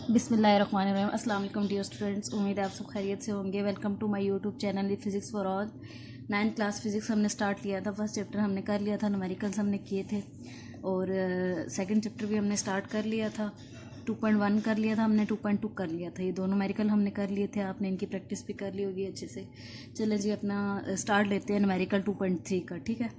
बिस्मिल्लाहिर्रहमानिर्रहीम। अस्सलाम वालेकुम डियर स्टूडेंट्स, उम्मीद है आप सब खैरियत से होंगे। Welcome to my YouTube channel physics for all. 9th class physics हमने स्टार्ट किया था। फर्स्ट चैप्टर हमने कर लिया था, न्यूमेरिकल्स हमने किए थे, और सेकंड चैप्टर भी हमने स्टार्ट कर लिया था। 2.1 कर लिया था हमने, 2.2 कर लिया था। ये दोनों न्यूमेरिकल हमने कर लिए थे, आपने इनकी प्रैक्टिस भी कर ली होगी अच्छे से। चले जी, अपना स्टार्ट लेते हैं न्यूमेरिकल 2.3 का। ठीक है,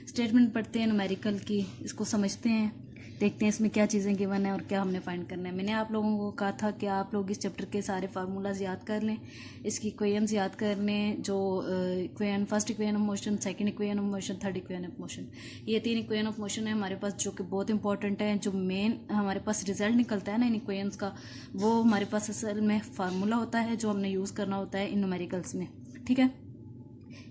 स्टेटमेंट पढ़ते हैं न्यूमेरिकल की, इसको समझते हैं, देखते हैं इसमें क्या चीज़ें गिवन है और क्या हमने फाइंड करना है। मैंने आप लोगों को कहा था कि आप लोग इस चैप्टर के सारे फार्मूलाज याद कर लें, इसकी इक्वेशंस याद कर लें, जो equation, first equation of motion, second equation of motion, third equation of motion. ये 3 इक्वेशन ऑफ मोशन है हमारे पास, जो कि बहुत इंपॉर्टेंट है। जो मेन हमारे पास रिजल्ट निकलता है ना इन इक्वेशंस का, वो हमारे पास असल में फार्मूला होता है जो हमने यूज़ करना होता है इन न्यूमेरिकल्स में। ठीक है,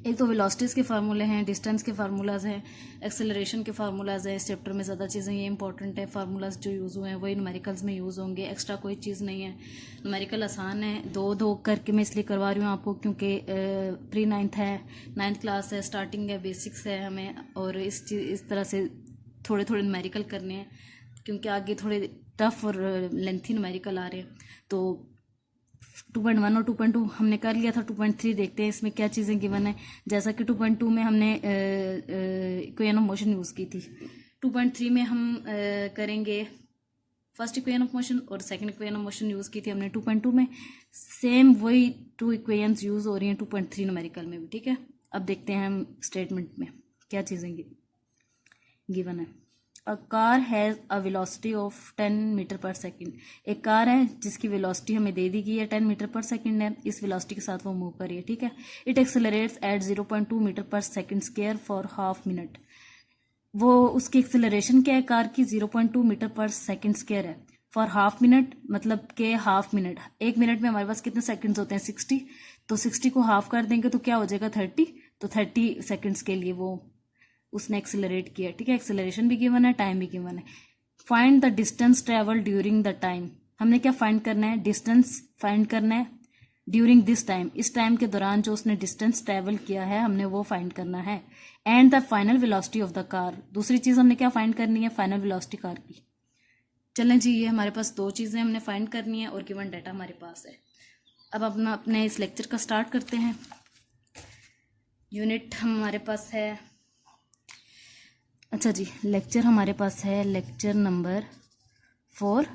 एक तो वेलोसिटीज़ के फार्मूले हैं, डिस्टेंस के फार्मूलाज हैं, एक्सेलरेशन के फार्मूलाज हैं। इस चैप्टर में ज़्यादा चीज़ें ये इंपॉर्टेंट है, फार्मूलाज जो यूज़ हुए हैं वही न्यूमेरिकल्स में यूज़ होंगे, एक्स्ट्रा कोई चीज़ नहीं है। न्यूमेरिकल आसान है, दो करके मैं इसलिए करवा रही हूँ आपको, क्योंकि प्री 9th है, 9th क्लास है, स्टार्टिंग है, बेसिक्स है हमें, और इस तरह से थोड़े थोड़े न्यूमेरिकल करने हैं, क्योंकि आगे थोड़े टफ और लेंथी न्यूमेरिकल आ रहे हैं। तो 2.1 और 2.2 हमने कर लिया था। 2.3 देखते हैं इसमें क्या चीज़ें गिवन है। जैसा कि 2.2 में हमने इक्वेशन ऑफ मोशन यूज़ की थी, 2.3 में हम करेंगे फर्स्ट इक्वेशन ऑफ मोशन और second equation of motion use की थी हमने 2.2 में। सेम वही 2 इक्वेशंस यूज़ हो रही हैं 2.3 न्यूमेरिकल में भी। ठीक है, अब देखते हैं हम स्टेटमेंट में क्या चीज़ें गिवन है। A car has a velocity of 10 metre per second. एक कार है जिसकी वेलोसिटी हमें दे दी गई है 10 मीटर पर सेकेंड है। इस वेलोसिटी के साथ वो मूव कर रही है। ठीक है, it accelerates eight 0.2 metre per second square for half minute. वो उसकी एक्सेलरेशन क्या है कार की, 0.2 मीटर पर सेकेंड स्क्वायर है, फॉर हाफ मिनट, मतलब के हाफ मिनट, एक मिनट में हमारे पास कितने सेकंड्स होते हैं, 60। तो 60 को हाफ कर देंगे तो क्या हो जाएगा, 30। तो 30 सेकंड्स के लिए वो उसने एक्सेलरेट किया। ठीक है, एक्सेलरेशन भी गिवन है, टाइम भी गिवन है। Find the distance travel during the time. हमने क्या फाइंड करना है, डिस्टेंस फाइंड करना है ड्यूरिंग दिस टाइम, इस टाइम के दौरान जो उसने डिस्टेंस ट्रेवल किया है हमने वो फाइंड करना है। And the final velocity of the car, दूसरी चीज हमने क्या फाइंड करनी है, फाइनल वेलोसिटी कार की। चलें जी, ये हमारे पास 2 चीजें हमने फाइंड करनी है और गिवन डाटा हमारे पास है। अब अपने इस लेक्चर का स्टार्ट करते हैं। यूनिट हमारे पास है, अच्छा जी, लेक्चर हमारे पास है लेक्चर नंबर 4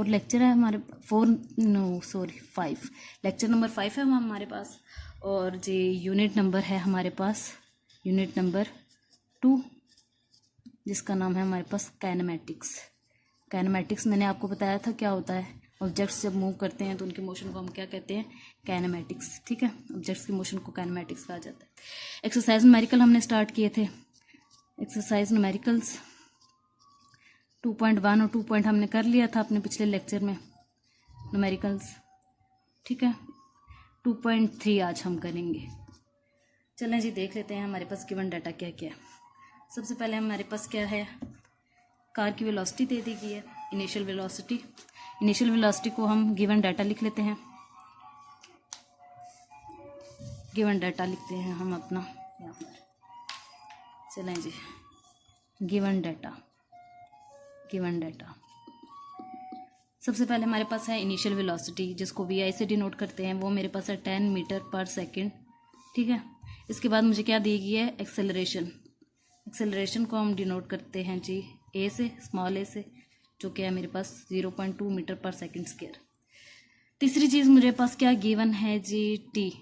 लेक्चर है हमारे, 5 लेक्चर नंबर 5 है हमारे पास। और जी यूनिट नंबर है हमारे पास यूनिट नंबर 2, जिसका नाम है हमारे पास काइनेमैटिक्स। काइनेमैटिक्स मैंने आपको बताया था क्या होता है। ऑब्जेक्ट्स जब मूव करते हैं तो उनके मोशन को हम क्या कहते हैं, काइनेमैटिक्स। ठीक है, ऑब्जेक्ट्स के मोशन को काइनेमैटिक्स कहा जाता है। एक्सरसाइज न्यूमेरिकल हमने स्टार्ट किए थे। एक्सरसाइज न्यूमेरिकल्स 2.1 और 2 हमने कर लिया था अपने पिछले लेक्चर में न्यूमेरिकल्स। ठीक है, 2.3 आज हम करेंगे। चलें जी, देख लेते हैं हमारे पास गिवन डाटा क्या क्या है। सबसे पहले हमारे पास क्या है, कार की वेलोसिटी दे दी गई है, इनिशियल वेलोसिटी। इनिशियल वेलोसिटी को हम गिवन डाटा लिख लेते हैं। गिवन डाटा लिखते हैं हम अपना यहाँ पर। चलें जी, गिवन डाटा सबसे पहले हमारे पास है इनिशियल वेलोसिटी, जिसको वी आई से डिनोट करते हैं। वो मेरे पास है 10 मीटर पर सेकेंड। ठीक है, इसके बाद मुझे क्या दी गई है, एक्सेलरेशन। एक्सेलरेशन को हम डिनोट करते हैं जी ए से, स्मॉल ए से, जो क्या है मेरे पास 0.2 मीटर पर सेकेंड स्क्वायर। तीसरी चीज़ मेरे पास क्या गिवन है जी, टी,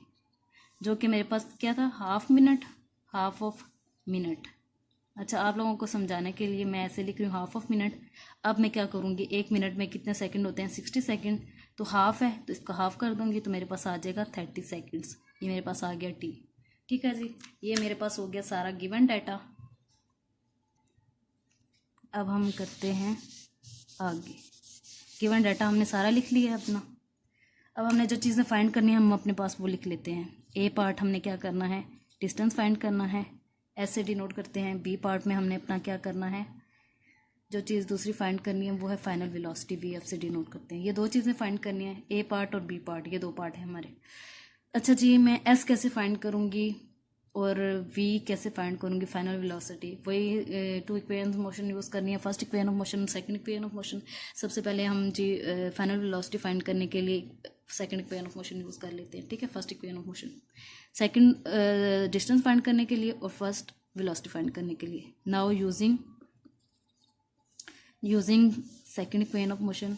जो कि मेरे पास क्या था, half minute, half of minute. अच्छा, आप लोगों को समझाने के लिए मैं ऐसे लिख रही हूँ हाफ ऑफ मिनट। अब मैं क्या करूँगी, 1 मिनट में कितने सेकंड होते हैं, 60 सेकंड। तो हाफ है तो इसका हाफ कर दूँगी तो मेरे पास आ जाएगा 30 सेकंड्स। ये मेरे पास आ गया टी। ठीक है जी, ये मेरे पास हो गया सारा गिवन डाटा। अब हम करते हैं आगे। गिवन डाटा हमने सारा लिख लिया अपना। अब हमने जो चीज़ें फाइंड करनी है हम अपने पास वो लिख लेते हैं। ए पार्ट हमने क्या करना है, डिस्टेंस फाइंड करना है, ऐसे डिनोट करते हैं। बी पार्ट में हमने अपना क्या करना है, जो चीज़ दूसरी फाइंड करनी है वो है फाइनल वेलोसिटी, वी एफ से डिनोट करते हैं। ये 2 चीज़ें फाइंड करनी है, ए पार्ट और बी पार्ट, ये 2 पार्ट है हमारे। अच्छा जी, मैं एस कैसे फाइंड करूँगी, और v कैसे फाइंड करूँगी, फाइनल वेलोसिटी। वही two equation of motion use करनी है, first equation of motion, second equation of motion. सबसे पहले हम जी फाइनल वेलोसिटी फाइंड करने के लिए second equation of motion use कर लेते हैं, ठीक है। First equation of motion, second distance find करने के लिए और फर्स्ट वेलोसिटी फाइंड करने के लिए। Now using second equation of motion,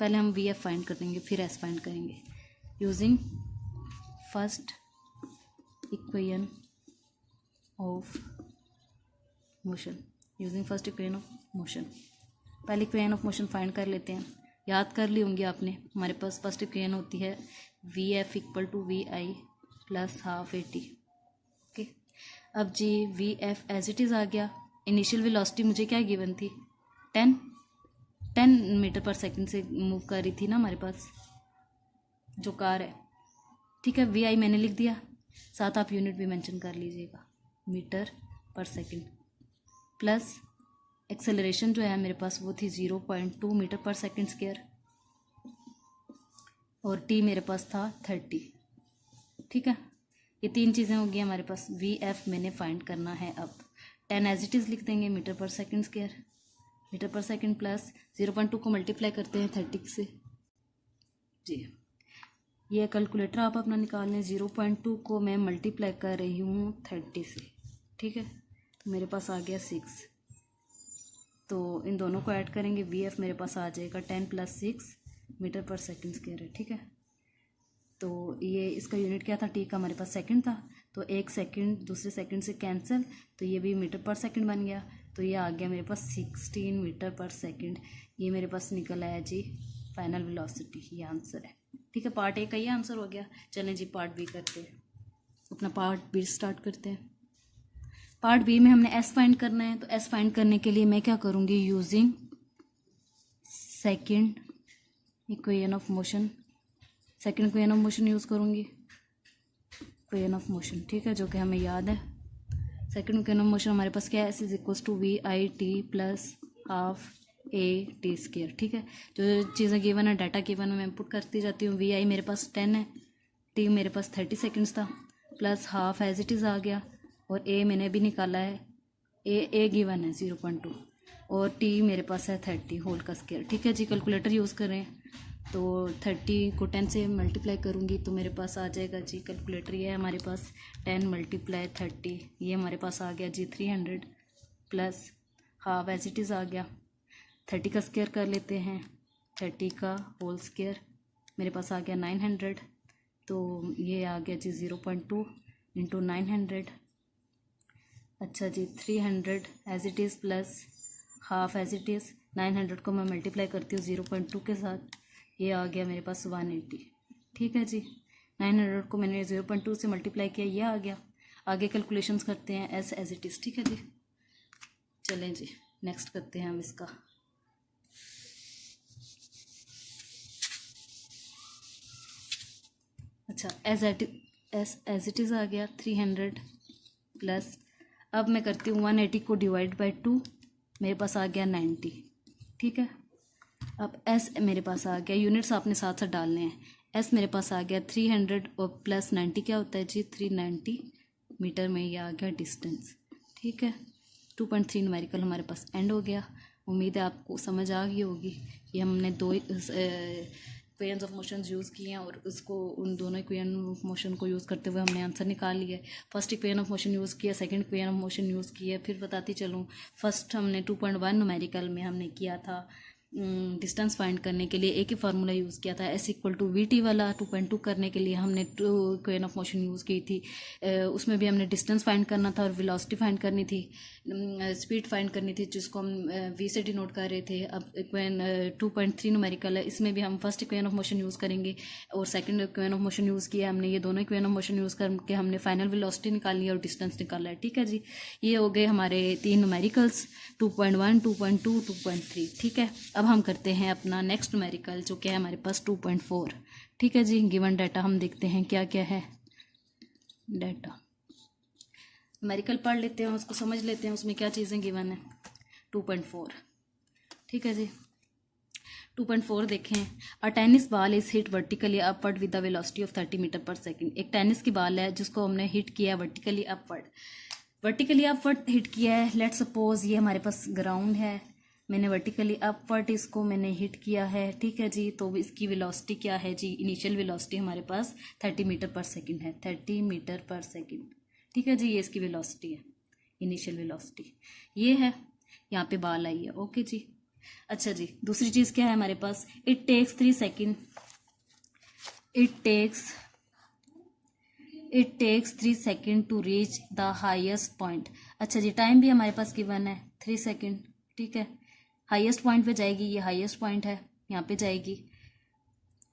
पहले हम वी एफ फाइंड करेंगे फिर एस फाइंड करेंगे। Using first equation of motion, using first equation of motion, पहले इक्वेशन ऑफ मोशन फाइंड कर लेते हैं। याद कर ली होंगी आपने, हमारे पास फर्स्ट इक्वेशन होती है v f equal to we i plus half A t. Okay, अब जी v f as it is आ गया। इनिशियल वेलोसिटी मुझे क्या गिवन थी, 10 मीटर पर सेकंड से मूव कर रही थी ना हमारे पास जो कार है, ठीक है। वी आई मैंने लिख दिया, साथ आप यूनिट भी मेंशन कर लीजिएगा, metre per second, plus acceleration जो है मेरे पास वो थी 0.2 मीटर पर सेकंड स्क्वायर, और टी मेरे पास था 30, ठीक है। ये तीन चीज़ें हो गई हमारे पास। वी एफ मैंने फाइंड करना है। अब 10 एज इट इज़ लिख देंगे, metre per second square, metre per second plus 0.2 को मल्टीप्लाई करते हैं 30 से जी। ये कैलकुलेटर आप अपना निकाल लें, 0.2 को मैं मल्टीप्लाई कर रही हूँ 30 से, ठीक है। तो मेरे पास आ गया 6, तो इन दोनों को ऐड करेंगे, वी एफ मेरे पास आ जाएगा 10 + 6 मीटर पर सेकंड स्क्वायर है, ठीक है। तो ये इसका यूनिट क्या था, टी का हमारे पास सेकंड था, तो एक सेकंड दूसरे सेकंड से कैंसिल, तो ये भी मीटर पर सेकंड बन गया। तो ये आ गया मेरे पास 16 मीटर पर सेकंड। ये मेरे पास निकल आया जी फाइनल वेलोसिटी, ये आंसर है, ठीक है। पार्ट ए का ये आंसर हो गया। चलें जी पार्ट बी करते हैं, अपना पार्ट बी स्टार्ट करते हैं। पार्ट बी में हमने एस फाइंड करना है, तो एस फाइंड करने के लिए मैं क्या करूँगी, using second equation of motion, second equation of motion use करूँगी, इक्वेशन ऑफ मोशन, ठीक है, जो कि हमें याद है। सेकंड इक्वेशन ऑफ मोशन हमारे पास क्या है, S is equals to we I T plus half A T square, ठीक है। जो चीज़ें गिवन है, डाटा गिवन है, मैं इनपुट करती जाती हूँ। वी आई मेरे पास 10 है, टी मेरे पास 30 सेकंड्स था, plus half as it is आ गया, और ए मैंने भी निकाला है, ए गिवन है 0.2, और टी मेरे पास है 30 होल का स्क्वायर, ठीक है जी। कैलकुलेटर यूज़ करें तो 30 को 10 से मल्टीप्लाई करूँगी तो मेरे पास आ जाएगा जी, कैलकुलेटर ये है हमारे पास, 10 × 30, ये हमारे पास आ गया जी 300, plus half as it is आ गया, 30 का स्क्वायर कर लेते हैं, 30 का होल स्क्वायर मेरे पास आ गया 900, तो ये आ गया जी 0.2 × 900। अच्छा जी 300 as it is plus half as it is, 900 को मैं मल्टीप्लाई करती हूँ 0.2 के साथ, ये आ गया मेरे पास 180, ठीक है जी। 900 को मैंने 0.2 से मल्टीप्लाई किया, ये आ गया। आगे कैलकुलेशंस करते हैं एस एज इट इज़, ठीक है जी। चलें जी नेक्स्ट करते हैं हम इसका। अच्छा एज एज इट इज़ आ गया 300 प्लस, अब मैं करती हूँ 180 को डिवाइड बाई 2, मेरे पास आ गया 90, ठीक है। अब एस मेरे पास आ गया, यूनिट्स आपने साथ साथ डालने हैं। एस मेरे पास आ गया 300 और प्लस 90 क्या होता है जी 390 मीटर में, ये आ गया डिस्टेंस, ठीक है। 2.3 न्यूमेरिकल हमारे पास एंड हो गया। उम्मीद है आपको समझ आ गई होगी। ये हमने दो इक्वेशंस ऑफ मोशन यूज़ किए हैं, और उसको उन दोनों इक्वेशन ऑफ मोशन को यूज़ करते हुए हमने आंसर निकाल लिया है। First equation of motion use किया, second equation of motion use किया। फिर बताती चलूँ, फर्स्ट हमने 2.1 न्यूमेरिकल में हमने किया था डिस्टेंस फाइंड करने के लिए एक ही फार्मूला यूज़ किया था, S equal to V T वाला। 2.2 करने के लिए हमने इक्वेशन ऑफ मोशन यूज़ की थी, उसमें भी हमने डिस्टेंस फाइंड करना था और वेलोसिटी फाइंड करनी थी, स्पीड फाइंड करनी थी, जिसको हम वी से डिनोट कर रहे थे। अब इक्वेशन 2.3 न्यूमेरिकल है, इसमें भी हम first equation of motion use करेंगे और second equation of motion use किया हमने। ये दोनों इक्वेशन ऑफ मोशन यूज़ करके हमने फाइनल वेलोसिटी निकाली है और डिस्टेंस निकाला है, ठीक है जी। ये हो गए हमारे 3 न्यूमेरिकल्स, 2.1, 2.2, 2.3, ठीक है। अब हम करते हैं अपना नेक्स्ट न्यूमेरिकल, जो क्या है हमारे पास 2.4, ठीक है जी। गिवन डाटा हम देखते हैं क्या क्या है। डाटा न्यूमेरिकल पढ़ लेते हैं, उसको समझ लेते हैं उसमें क्या चीज़ें गिवन है। 2.4, ठीक है जी। 2.4 देखें। A tennis ball is hit vertically upward with the velocity of 30 metre per second. एक टेनिस की बॉल है जिसको हमने हिट किया है वर्टिकली अपवर्ड हिट किया है। लेट्स सपोज ये हमारे पास ग्राउंड है, मैंने वर्टिकली अपवर्ड इसको मैंने हिट किया है, ठीक है जी। तो इसकी वेलोसिटी क्या है जी, इनिशियल वेलोसिटी हमारे पास 30 मीटर पर सेकंड है, 30 मीटर पर सेकंड, ठीक है जी। ये इसकी वेलोसिटी है, इनिशियल वेलोसिटी ये है। यहाँ पे बॉल आई है, ओके जी। अच्छा जी, दूसरी चीज़ क्या है हमारे पास, it takes 3 second, it takes 3 second to reach the highest point. अच्छा जी, टाइम भी हमारे पास गिवन है 3 सेकेंड, ठीक है। हाईएस्ट पॉइंट पे जाएगी, ये हाईएस्ट पॉइंट है, यहाँ पे जाएगी।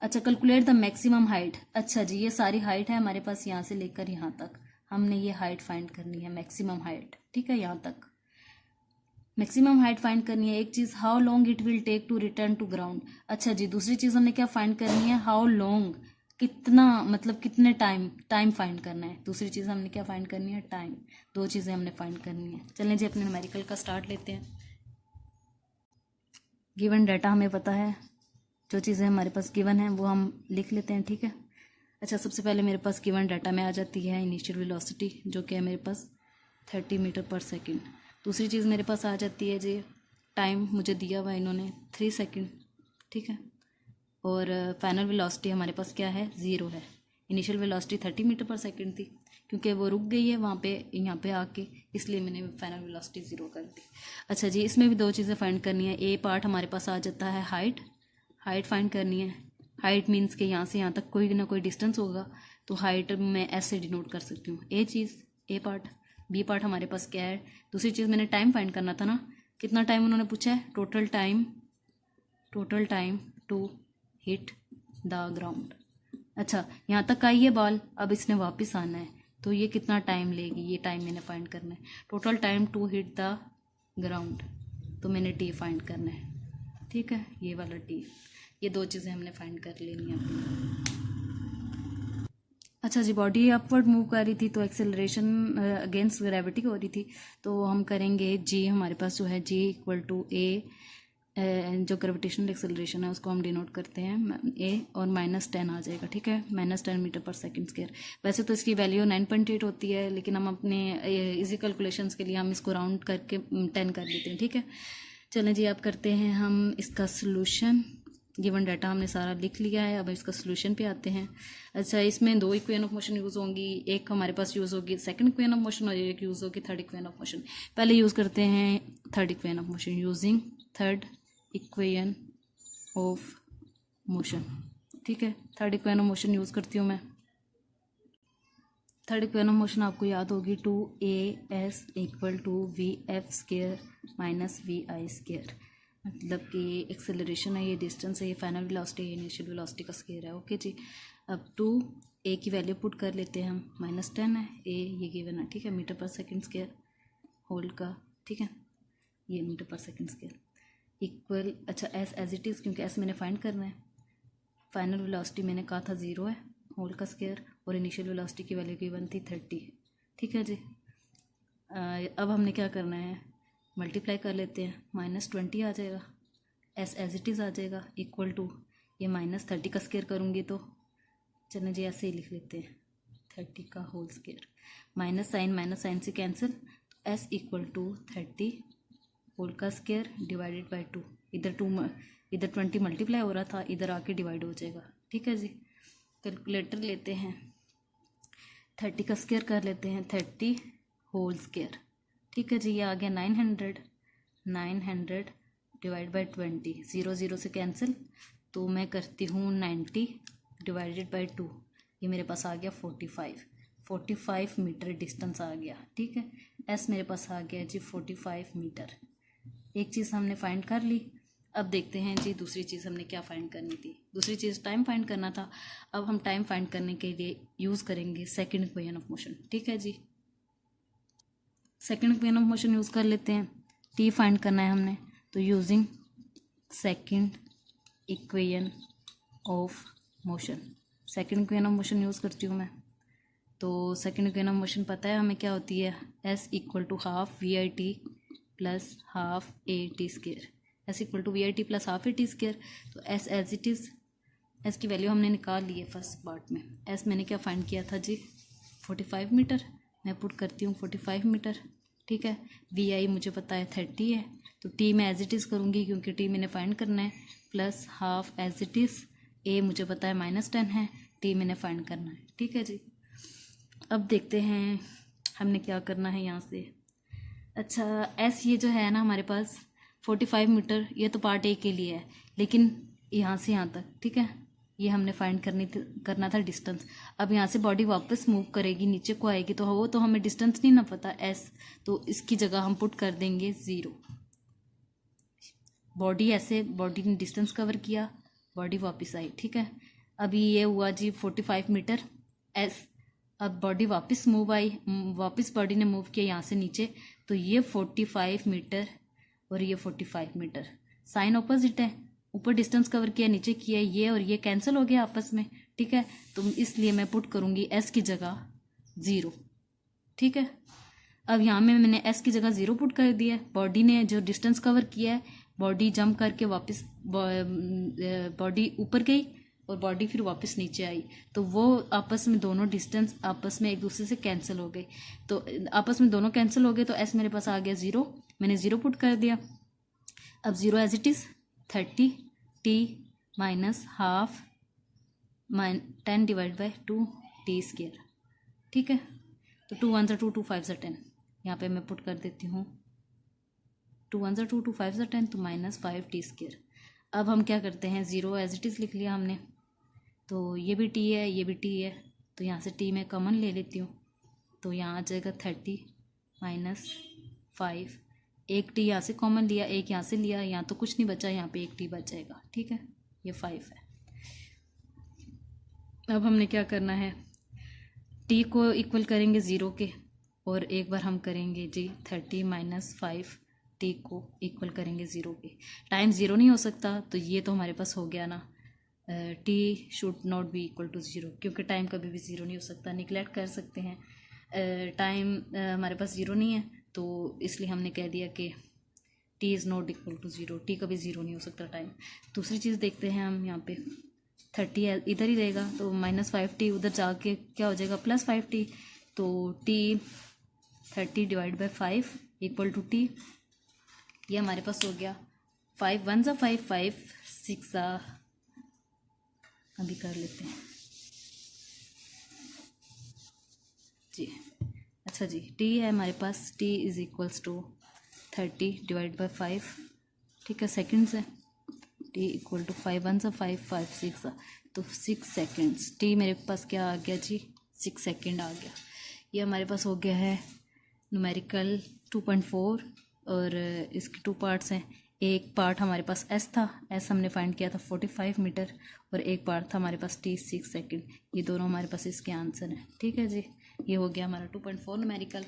अच्छा, कैलकुलेट द मैक्सिमम हाइट। अच्छा जी, ये सारी हाइट है हमारे पास यहाँ से लेकर यहाँ तक, हमने ये हाइट फाइंड करनी है, मैक्सिमम हाइट, ठीक है। यहाँ तक मैक्सिमम हाइट फाइंड करनी है। एक चीज़, how long it will take to return to ground. अच्छा जी, दूसरी चीज़ हमने क्या फाइंड करनी है, हाउ लॉन्ग, कितना मतलब कितने टाइम फाइंड करना है। दूसरी चीज़ हमने क्या फाइंड करनी है, टाइम। दो चीज़ें हमने फाइंड करनी है। चलें जी, अपने न्यूमेरिकल का स्टार्ट लेते हैं। गिवन डाटा हमें पता है, जो चीज़ें हमारे पास गिवन है वो हम लिख लेते हैं, ठीक है। अच्छा, सबसे पहले मेरे पास गिवन डाटा में आ जाती है इनिशियल वेलोसिटी, जो कि है मेरे पास 30 मीटर पर सेकंड। दूसरी चीज़ मेरे पास आ जाती है जी, टाइम मुझे दिया हुआ इन्होंने 3 सेकंड, ठीक है। और फाइनल वेलोसिटी हमारे पास क्या है, 0 है। Initial velocity 30 metre per second थी, क्योंकि वो रुक गई है वहाँ पे, यहाँ पे आके, इसलिए मैंने फाइनल वेलोसिटी 0 कर दी। अच्छा जी, इसमें भी दो चीज़ें फाइंड करनी है। ए पार्ट हमारे पास आ जाता है हाइट फाइंड करनी है। हाइट मीन्स के यहाँ से यहाँ तक कोई ना कोई डिस्टेंस होगा, तो हाइट मैं ऐसे डिनोट कर सकती हूँ, ए चीज़, ए पार्ट। बी पार्ट हमारे पास क्या है, दूसरी चीज़ मैंने टाइम फाइंड करना था ना, कितना टाइम उन्होंने पूछा है, total time to hit the ground. अच्छा, यहाँ तक आई है बॉल, अब इसने वापस आना है, तो ये कितना टाइम लेगी, ये टाइम मैंने फाइंड करना है। Total time to hit the ground, तो मैंने टी फाइंड करना है, ठीक है, ये वाला टी। ये दो चीज़ें हमने फाइंड कर लेनी है अपनी। अच्छा जी, बॉडी अपवर्ड मूव कर रही थी, तो एक्सेलरेशन अगेंस्ट ग्रेविटी हो रही थी, तो हम करेंगे जी, हमारे पास जो है जी इक्वल टू ए, जो ग्रेविटेशनल एक्सेलरेशन है उसको हम डिनोट करते हैं ए, और -10 आ जाएगा, ठीक है, -10 मीटर पर सेकंड स्क्वायर। वैसे तो इसकी वैल्यू 9.8 होती है, लेकिन हम अपने इजी कैलकुलेशंस के लिए हम इसको राउंड करके 10 कर देते हैं, ठीक है। चलें जी, अब करते हैं हम इसका सोल्यूशन। गिवन डाटा हमने सारा लिख लिया है, अब इसका सोल्यूशन पे आते हैं। अच्छा, इसमें दो इक्वेशन ऑफ मोशन यूज़ होंगी, एक हमारे पास यूज़ होगी सेकंड इक्वेशन ऑफ मोशन और एक यूज़ होगी थर्ड इक्वेशन ऑफ मोशन। पहले यूज़ करते हैं third equation of motion, using third equation of motion, ठीक है। Third equation of motion use करती हूँ मैं। थर्ड इक्वेशन ऑफ मोशन आपको याद होगी, 2as equal to VF square minus VI square. मतलब कि एक्सेलरेशन है, ये डिस्टेंस है, ये फाइनल वेलोसिटी है, इनिशियल वेलोसिटी का स्क्वायर है, ओके जी। अब 2a की वैल्यू पुट कर लेते हैं हम, -10 है, a ये गिवन है, ठीक है, metre per second square whole का, ठीक है, ये metre per second square equal. अच्छा, एज इट इज़, क्योंकि एस मैंने फाइंड करना है। फाइनल वेलोसिटी मैंने कहा था 0 है, होल का स्क्वायर, और इनिशियल वेलोसिटी की वैल्यू गिवन थी 30, ठीक है जी। अब हमने क्या करना है, मल्टीप्लाई कर लेते हैं, -20 आ जाएगा, एज इट इज़ आ जाएगा, इक्वल टू ये -30 का स्क्वायर करूँगी तो, चलें जी ऐसे ही लिख लेते हैं, 30 का होल स्क्वायर, माइनस साइन से cancel, S equal to 30 whole का स्क्वायर डिवाइडेड बाई 2। इधर 20 मल्टीप्लाई हो रहा था, इधर आके डिवाइड हो जाएगा, ठीक है जी। कैलकुलेटर लेते हैं, 30 का स्क्वायर कर लेते हैं, 30 होल स्क्वायर, ठीक है जी। ये आ गया 900 डिवाइड बाई 20, 0 से कैंसिल, तो मैं करती हूँ 90 डिवाइडेड बाई 2, ये मेरे पास आ गया 45 मीटर डिस्टेंस आ गया, ठीक है। एस मेरे पास आ गया जी 45 मीटर। एक चीज़ हमने फाइंड कर ली, अब देखते हैं जी दूसरी चीज़ हमने क्या फाइंड करनी थी। दूसरी चीज़ टाइम फाइंड करना था, अब हम टाइम फाइंड करने के लिए यूज़ करेंगे सेकंड इक्वेशन ऑफ मोशन, ठीक है जी। Second equation of motion use कर लेते हैं, टी फाइंड करना है हमने, तो using second equation of motion, second equation of motion use करती हूँ मैं। तो सेकंड इक्वेशन ऑफ मोशन पता है हमें क्या होती है, S equal to half VIT plus half AT square. S equal to we I T plus half A T square. तो s as it is, s की वैल्यू हमने निकाल ली है फर्स्ट पार्ट में। एस मैंने क्या फाइंड किया था जी 45 मीटर, मैं पुट करती हूँ 45 मीटर, ठीक है। वी आई मुझे पता है 30 है, तो टी मैं एज इट इज़ करूँगी क्योंकि टी मैंने फाइंड करना है, plus half as it is, a मुझे पता है -10 है, टी मैंने फाइंड करना है, ठीक है जी। अब देखते हैं हमने क्या करना है यहाँ से। अच्छा एस ये जो है ना हमारे पास 45 मीटर, ये तो पार्ट ए के लिए है, लेकिन यहाँ से यहाँ तक, ठीक है, ये हमने फाइंड करना था डिस्टेंस। अब यहाँ से बॉडी वापस मूव करेगी, नीचे को आएगी, तो वो तो हमें डिस्टेंस नहीं ना पता एस, तो इसकी जगह हम पुट कर देंगे 0। बॉडी ऐसे, बॉडी ने डिस्टेंस कवर किया, बॉडी वापस आई, ठीक है। अभी ये हुआ जी 45 मीटर एस। अब बॉडी वापस मूव आई, वापस बॉडी ने मूव किया यहाँ से नीचे, तो ये 45 मीटर और ये 45 मीटर, साइन ऑपोजिट है, ऊपर डिस्टेंस कवर किया, नीचे किया, ये और ये कैंसिल हो गया आपस में, ठीक है। तो इसलिए मैं पुट करूँगी एस की जगह 0, ठीक है। अब यहाँ में मैंने एस की जगह 0 पुट कर दिया है, बॉडी ने जो डिस्टेंस कवर किया है, बॉडी जंप करके वापस बॉडी ऊपर गई और बॉडी फिर वापस नीचे आई, तो वो आपस में दोनों डिस्टेंस आपस में एक दूसरे से कैंसिल हो गए, तो आपस में दोनों कैंसिल हो गए, तो एस मेरे पास आ गया 0, मैंने 0 पुट कर दिया। अब 0 as it is 30 T minus half 10 divide by 2 T square, ठीक है। तो 2 1 2 2 5 10, यहाँ पे मैं पुट कर देती हूँ 2 1 2 2 5 10, तो -5 टी स्क्वायर। अब हम क्या करते हैं, 0 एज इट इज़ लिख लिया हमने, तो ये भी टी है, ये भी टी है, तो यहाँ से टी मैं कॉमन ले लेती हूँ, तो यहाँ आ जाएगा 30 -5, एक टी यहाँ से कॉमन लिया, एक यहाँ से लिया, यहाँ तो कुछ नहीं बचा, यहाँ पे एक टी बच जाएगा, ठीक है, ये 5 है। अब हमने क्या करना है, टी को इक्वल करेंगे 0 के, और एक बार हम करेंगे जी 30 - 5 टी को इक्वल करेंगे 0 के। टाइम 0 नहीं हो सकता, तो ये तो हमारे पास हो गया ना, T should not be equal to 0, क्योंकि टाइम कभी भी 0 नहीं हो सकता, निगलेक्ट कर सकते हैं, टाइम हमारे पास 0 नहीं है, तो इसलिए हमने कह दिया कि T is not equal to 0, T कभी 0 नहीं हो सकता टाइम। दूसरी चीज़ देखते हैं हम, यहाँ पे 30 इधर ही रहेगा, तो -5 टी उधर जाके क्या हो जाएगा +5 टी, तो T 30 divide by 5 equal to T, ये हमारे पास हो गया 5 1 ज़ा 5 5 6 ज़ा, अभी कर लेते हैं जी। अच्छा जी, टी है हमारे पास, t is equals to 30 divide by 5, ठीक है, सेकंड्स है, टी इक्वल टू 5 1 ज़ा 5 5 6 ज़ा, तो 6 सेकंड्स, टी मेरे पास क्या आ गया जी 6 सेकंड आ गया। ये हमारे पास हो गया है न्यूमेरिकल 2.4, और इसके 2 पार्ट्स हैं। एक पार्ट हमारे पास एस था, एस हमने फाइंड किया था 45 मीटर, और एक पार्ट था हमारे पास टी 6 सेकंड, ये दोनों हमारे पास इसके आंसर हैं, ठीक है जी। ये हो गया हमारा 2.4 न्यूमेरिकल।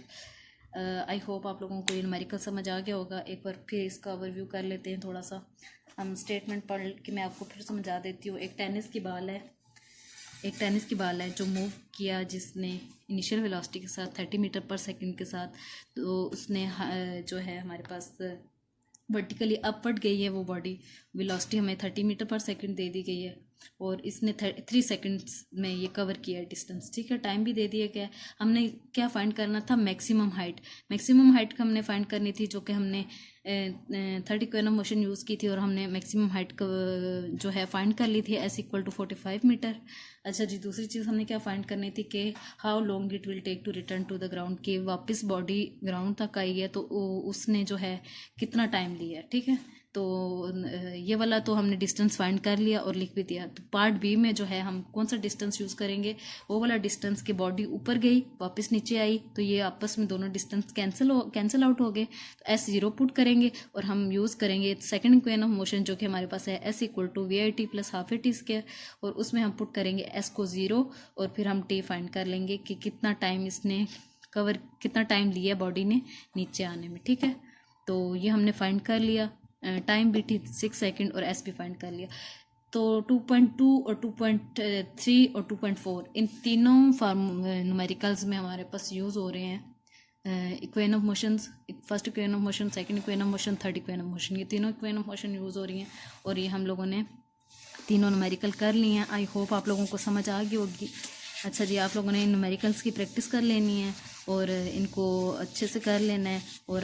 आई होप आप लोगों को ये न्यूमेरिकल समझ आ गया होगा। एक बार फिर इसका ओवरव्यू कर लेते हैं थोड़ा सा, हम स्टेटमेंट पढ़ के मैं आपको फिर समझा देती हूँ। एक टेनिस की बाल है जो मूव किया, जिसने इनिशियल वेलोसिटी के साथ 30 मीटर पर सेकंड के साथ, तो उसने जो है हमारे पास वर्टिकली अपवर्ड गई है वो बॉडी, वेलोसिटी हमें 30 मीटर पर सेकंड दे दी गई है, और इसने 3 सेकंड्स में ये कवर किया है डिस्टेंस, ठीक है। टाइम भी दे दिया गया है। हमने क्या फाइंड करना था, मैक्सिमम हाइट हमने फाइंड करनी थी, जो कि हमने 30 इक्वेशन मोशन यूज़ की थी, और हमने मैक्सिमम हाइट जो है फाइंड कर ली थी एस इक्वल टू 45 मीटर। अच्छा जी, दूसरी चीज़ हमने क्या फाइंड करनी थी कि how long it will take to return to the ground, कि वापस बॉडी ग्राउंड तक आई है तो उसने जो है कितना टाइम लिया है, ठीक है। तो ये वाला तो हमने डिस्टेंस फाइंड कर लिया और लिख भी दिया। तो पार्ट बी में जो है हम कौन सा डिस्टेंस यूज़ करेंगे, वो वाला डिस्टेंस की बॉडी ऊपर गई वापस नीचे आई, तो ये आपस में दोनों डिस्टेंस कैंसिल आउट हो गए, तो एस 0 पुट करेंगे, और हम यूज़ करेंगे सेकंड इक्वेशन ऑफ मोशन जो कि हमारे पास है S equal to we I T plus half A T square, और उसमें हम पुट करेंगे एस को 0, और फिर हम टी फाइंड कर लेंगे कि कितना टाइम इसने कितना टाइम लिया बॉडी ने नीचे आने में, ठीक है। तो ये हमने फाइंड कर लिया, टाइम भी थी 6 सेकंड, और एस भी फाइंड कर लिया। तो 2.2 और 2.3 और 2.4 इन तीनों न्यूमेरिकल्स में हमारे पास यूज़ हो रहे हैं equation of motions, first equation of motion, second equation of motion, third equation of motion, ये तीनों इक्वेशन ऑफ मोशन यूज़ हो रही हैं और ये हम लोगों ने तीनों न्यूमेरिकल कर लिए हैं। आई होप आप लोगों को समझ आ गई होगी। अच्छा जी, आप लोगों ने इन न्यूमेरिकल्स की प्रैक्टिस कर लेनी है और इनको अच्छे से कर लेना है और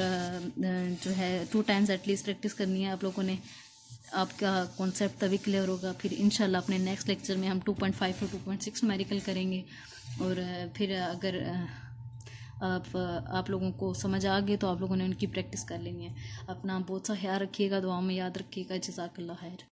जो है 2 टाइम्स एटलीस्ट प्रैक्टिस करनी है आप लोगों ने। आपका कॉन्सेप्ट तभी क्लियर होगा। फिर इंशाल्लाह अपने नेक्स्ट लेक्चर में हम 2.5 और 2.6 न्यूमेरिकल करेंगे और फिर अगर आप लोगों को समझ आ गए तो आप लोगों ने उनकी प्रैक्टिस कर लेनी है। अपना बहुत सा ख्याल रखिएगा, दुआ में याद रखिएगा। जज़ाकल्लाह खैर।